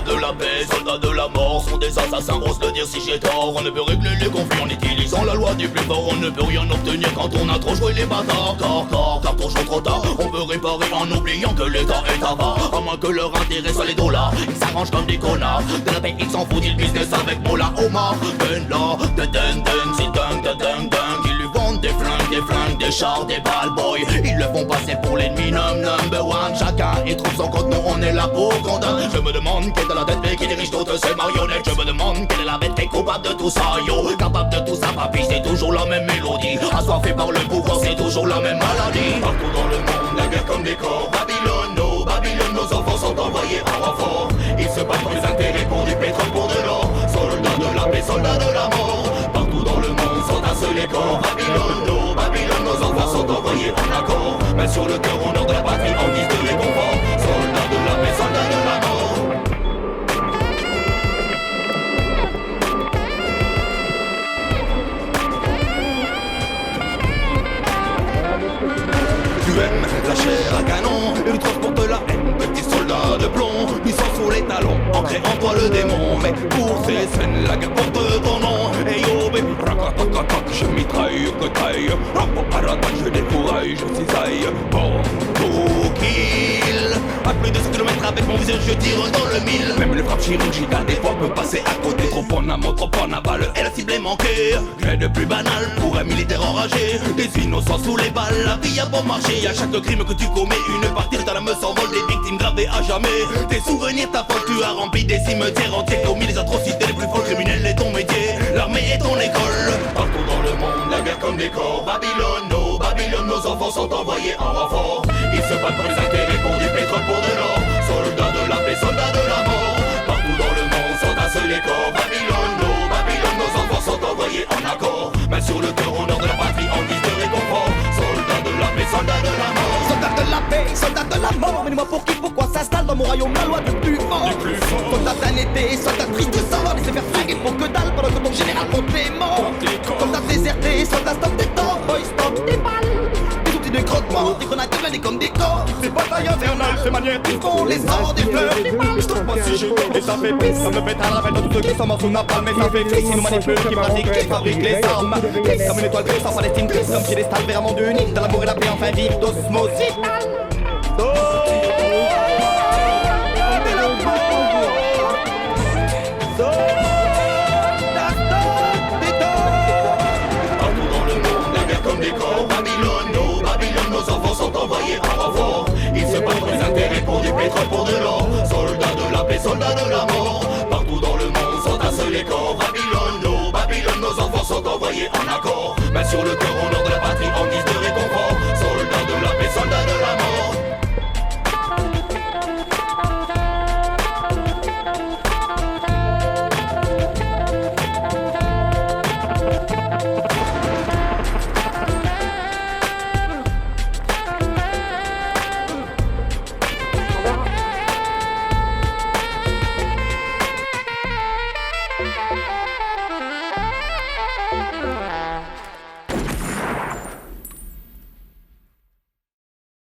de la paix, soldats de la mort sont des assassins, ose le dire si j'ai tort. On ne peut régler les conflits en utilisant la loi du plus fort. On ne peut rien obtenir quand on a trop joué les bâtards. Car trop tard, on veut réparer en oubliant que l'état est avare. À moins que leur intérêt soit les dollars, ils s'arrangent comme des connards. De la paix ils s'en foutent, ils business avec Mola Omar. Ben là, de dun, c'est dun. Ils lui vendent des flingues, des chars, des balles boy. Ils le font passer pour l'ennemi number one. Chacun y trouve son compte, nous on est là pour condamner. Je me demande qui est dans la tête mais qui dirige toutes ces marionnettes. Je me demande quelle est la bête qui est coupable de tout ça yo. Capable de tout ça papy, c'est toujours la même mélodie. Assoiffé par le pouvoir, c'est toujours la même maladie. Partout dans le monde, la guerre comme des corps. Babylone, nos enfants sont envoyés en renfort. Ils se battent pour les intérêts, pour du pétrole, pour de l'or. Soldats de la paix, soldats de la mort. Partout dans le monde, s'entassent les corps. Babylone, nos enfants sont envoyés en accord. Mais sur le cœur, honneur de la patrie en guise de réconfort. Soldats de la paix, soldats de la mort. Tu aimes la chair à canon et lui transporte la haine. Petit soldat de plomb, puissant sous les talons, ancré en toi le démon. Mais pour ces scènes, la guerre porte ton nom. Et yo baby, je mitraille, que taille. Je découraille, je cisaille. Bon, pour kill. À plus de 100 km avec mon visage, je tire dans le mille. Même les frappes chirurgicales, des fois peut passer à côté. Trop en amont, trop en aval, et la cible est manquée. Rien de plus banal pour un militaire enragé. Des innocents sous les balles, la vie a bon marché. À chaque crime que tu commets, une partie de ta lame s'envole. Des victimes gravées à jamais. Tes souvenirs, ta faute, tu as rempli des cimetières entiers. Commis les atrocités les plus folles, criminels est ton métier. L'armée est ton école. Partout dans le monde, la guerre comme des corps. Babylone, nos enfants sont envoyés en renfort. Ils se battent pour les intérêts, pour du pétrole, pour de l'or. Soldats de la paix, soldats de la mort. Partout dans le monde, s'entassent les corps. Babylone, nos enfants sont envoyés en accord. Mais sur le cœur, honneur de la patrie en guise de réconfort. Soldats de la paix, soldats de la mort. Soldats de la paix, soldats de la mort. Mais dis-moi pour qui, pourquoi s'installe dans mon royaume la loi du plus fort. Soldats d'un été, soldats tristes de sang. Laissez faire flinguer pour que dalle pendant que ton général compte les morts. Soldats désertés, soldats stop des temps. Boy stop des balles. Des outils de crottement, des grenades planées comme des corps. Ces batailles infernales, ces manières qui font les sorts des fleurs. Je trouve pas si j'ai et ça fait pisse. Ça me pète à la rappel de tous ceux qui sont morts sous napalm. Mais ça fait triste, ils nous manipulent, qui pratiquent, qui fabriquent les armes. Triste comme une étoile triste en Palestine, triste comme piédestal vers un monde unique. Dans l'amour et la paix, enfin vive d'osmose vitale. Babylone, nos enfants sont envoyés en renfort. Ils se battent pour les intérêts, pour du pétrole, pour de l'or. Soldats de la paix, soldats de la mort. Partout dans le monde, s'entassent les corps. Babylone, nos enfants sont envoyés en accord. Mais sur le cœur, honneur de la patrie en guise de réconfort. Soldats de la paix, soldats de la mort. Yeah.